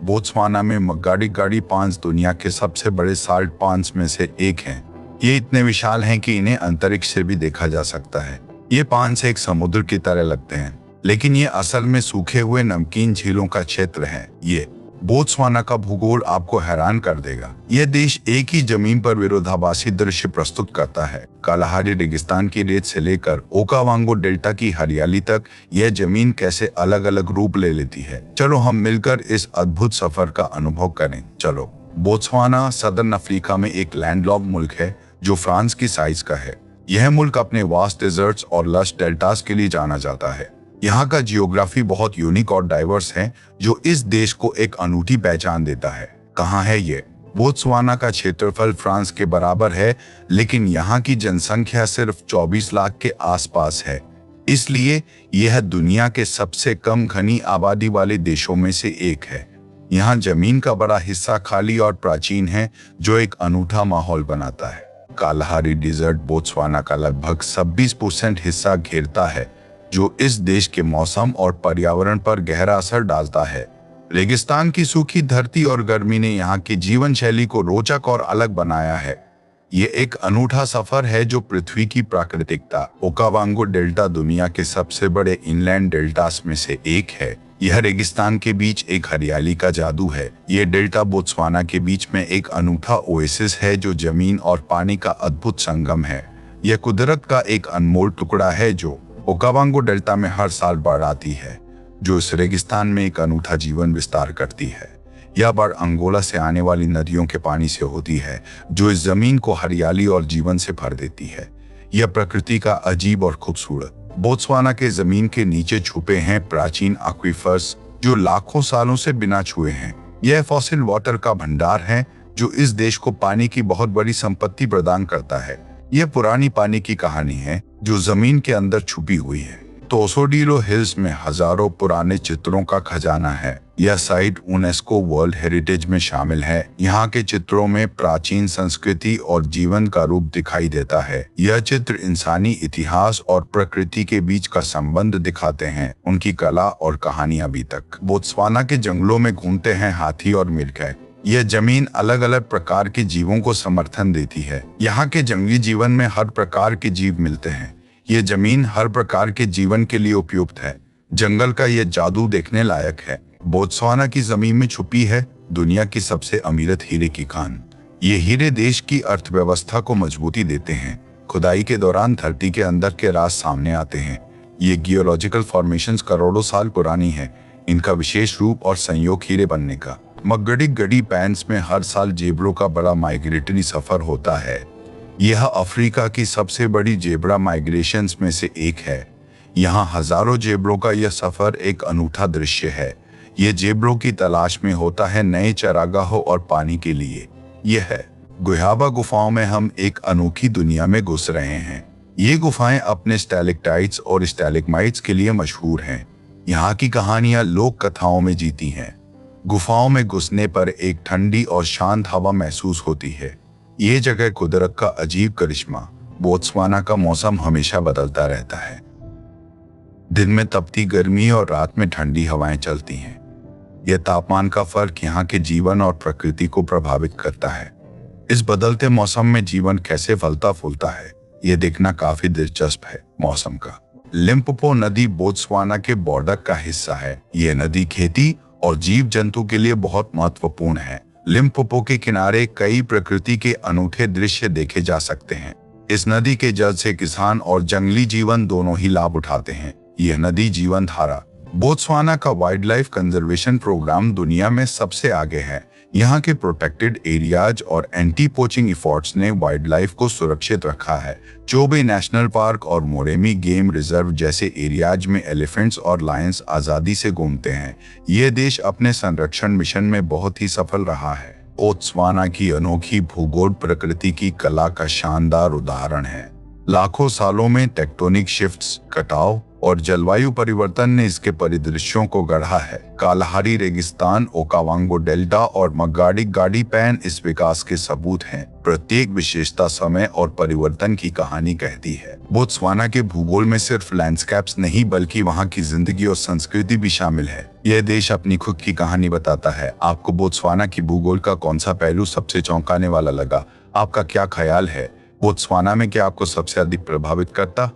Botswana में मग्गाडिगाडी पांच दुनिया के सबसे बड़े साल्ट पांच में से एक हैं। ये इतने विशाल हैं कि इन्हें अंतरिक्ष से भी देखा जा सकता है। ये पांच एक समुद्र की तरह लगते हैं, लेकिन ये असल में सूखे हुए नमकीन झीलों का क्षेत्र है। ये बोत्सवाना का भूगोल आपको हैरान कर देगा। यह देश एक ही जमीन पर विरोधाभासी दृश्य प्रस्तुत करता है। कालाहारी रेगिस्तान की रेत से लेकर ओकावांगो डेल्टा की हरियाली तक यह जमीन कैसे अलग अलग रूप ले लेती है। चलो हम मिलकर इस अद्भुत सफर का अनुभव करें। चलो। बोत्सवाना सदर्न अफ्रीका में एक लैंडलॉक्ड मुल्क है जो फ्रांस की साइज का है। यह मुल्क अपने वास्ट डेजर्ट्स और लश डेल्टास के लिए जाना जाता है। यहाँ का जियोग्राफी बहुत यूनिक और डाइवर्स है, जो इस देश को एक अनूठी पहचान देता है। कहाँ है ये? बोत्सवाना का क्षेत्रफल फ्रांस के बराबर है, लेकिन यहाँ की जनसंख्या सिर्फ 24 लाख के आसपास है। इसलिए यह दुनिया के सबसे कम घनी आबादी वाले देशों में से एक है। यहाँ जमीन का बड़ा हिस्सा खाली और प्राचीन है, जो एक अनूठा माहौल बनाता है। कालाहारी डिजर्ट बोत्सवाना का लगभग 26% हिस्सा घेरता है, जो इस देश के मौसम और पर्यावरण पर गहरा असर डालता है। रेगिस्तान की सूखी धरती और गर्मी ने यहाँ की जीवन शैली को रोचक और अलग बनाया है। ये एक अनूठा सफर है जो पृथ्वी की प्राकृतिकता। ओकावांगो डेल्टा दुनिया के सबसे बड़े इनलैंड डेल्टास में से एक है। यह रेगिस्तान के बीच एक हरियाली का जादू है। ये डेल्टा बोत्सवाना के बीच में एक अनूठा ओएसिस है जो जमीन और पानी का अद्भुत संगम है। यह कुदरत का एक अनमोल टुकड़ा है जो ओकावांगो डेल्टा में हर साल बाढ़ आती है, जो इस रेगिस्तान में एक अनूठा जीवन विस्तार करती है। यह बाढ़ अंगोला से आने वाली नदियों के पानी से होती है, जो इस जमीन को हरियाली और जीवन से भर देती है। यह प्रकृति का अजीब और खूबसूरत। बोत्सवाना के जमीन के नीचे छुपे हैं प्राचीन एक्वीफर्स, जो लाखों सालों से बिना छुए हैं। यह फॉसिल वाटर का भंडार है, जो इस देश को पानी की बहुत बड़ी संपत्ति प्रदान करता है। यह पुरानी पानी की कहानी है जो जमीन के अंदर छुपी हुई है। तोसोडीलो हिल्स में हजारों पुराने चित्रों का खजाना है। यह साइट यूनेस्को वर्ल्ड हेरिटेज में शामिल है। यहाँ के चित्रों में प्राचीन संस्कृति और जीवन का रूप दिखाई देता है। यह चित्र इंसानी इतिहास और प्रकृति के बीच का संबंध दिखाते हैं, उनकी कला और कहानी अभी तक। बोत्सवाना के जंगलों में घूमते हैं हाथी और मिरखै। यह जमीन अलग अलग प्रकार के जीवों को समर्थन देती है। यहाँ के जंगली जीवन में हर प्रकार के जीव मिलते हैं। यह जमीन हर प्रकार के जीवन के लिए उपयुक्त है। जंगल का यह जादू देखने लायक है। बोत्सवाना की जमीन में छुपी है दुनिया की सबसे अमीरत हीरे की खान। ये हीरे देश की अर्थव्यवस्था को मजबूती देते हैं। खुदाई के दौरान धरती के अंदर के राज सामने आते हैं। ये जियोलॉजिकल फॉर्मेशंस करोड़ों साल पुरानी है। इनका विशेष रूप और संयोग हीरे बनने का। मग्गाडिगाडी पैंस में हर साल जेबरों का बड़ा माइग्रेटरी सफर होता है। यह अफ्रीका की सबसे बड़ी जेब्रा माइग्रेशंस में से एक है। यहाँ हजारों जेबरों का यह सफर एक अनूठा दृश्य है। यह जेबरों की तलाश में होता है नए चरागाहों और पानी के लिए। यह है गुहाबा गुफाओं में हम एक अनोखी दुनिया में घुस रहे हैं। ये गुफाएं अपने स्टैलेक्टाइट्स और स्टैलेग्माइट्स के लिए मशहूर हैं। यहाँ की कहानियां लोक कथाओं में जीती हैं। गुफाओं में घुसने पर एक ठंडी और शांत हवा महसूस होती है। ये जगह कुदरत का अजीब करिश्मा। बोत्सवाना का मौसम हमेशा बदलता रहता है। दिन में तपती गर्मी और रात में ठंडी हवाएं चलती हैं। यह तापमान का फर्क यहाँ के जीवन और प्रकृति को प्रभावित करता है। इस बदलते मौसम में जीवन कैसे फलता फूलता है, ये देखना काफी दिलचस्प है। मौसम का लिम्पोपो नदी बोत्सवाना के बॉर्डर का हिस्सा है। ये नदी खेती और जीव जंतु के लिए बहुत महत्वपूर्ण है। लिम्पोपो के किनारे कई प्रकृति के अनूठे दृश्य देखे जा सकते हैं। इस नदी के जल से किसान और जंगली जीवन दोनों ही लाभ उठाते हैं। यह नदी जीवन धारा। बोत्सवाना का वाइल्ड लाइफ कंजर्वेशन प्रोग्राम दुनिया में सबसे आगे है। यहाँ के प्रोटेक्टेड एरियाज और एंटी पोचिंग एफर्ट्स ने वाइल्ड लाइफ को सुरक्षित रखा है। चोबे नेशनल पार्क और मोरेमी गेम रिजर्व जैसे एरियाज में एलिफेंट्स और लायंस आजादी से घूमते हैं। ये देश अपने संरक्षण मिशन में बहुत ही सफल रहा है। बोत्सवाना की अनोखी भूगोल प्रकृति की कला का शानदार उदाहरण है। लाखों सालों में टेक्टोनिक शिफ्ट्स, कटाव और जलवायु परिवर्तन ने इसके परिदृश्यों को गढ़ा है। कालाहारी रेगिस्तान, ओकावांगो डेल्टा और मगाडी गाडी पैन इस विकास के सबूत हैं। प्रत्येक विशेषता समय और परिवर्तन की कहानी कहती है। बोत्सवाना के भूगोल में सिर्फ लैंडस्केप्स नहीं बल्कि वहाँ की जिंदगी और संस्कृति भी शामिल है। यह देश अपनी खुद की कहानी बताता है। आपको बोत्सवाना की भूगोल का कौन सा पहलू सबसे चौंकाने वाला लगा? आपका क्या ख्याल है? बोत्सवाना में क्या आपको सबसे अधिक प्रभावित करता?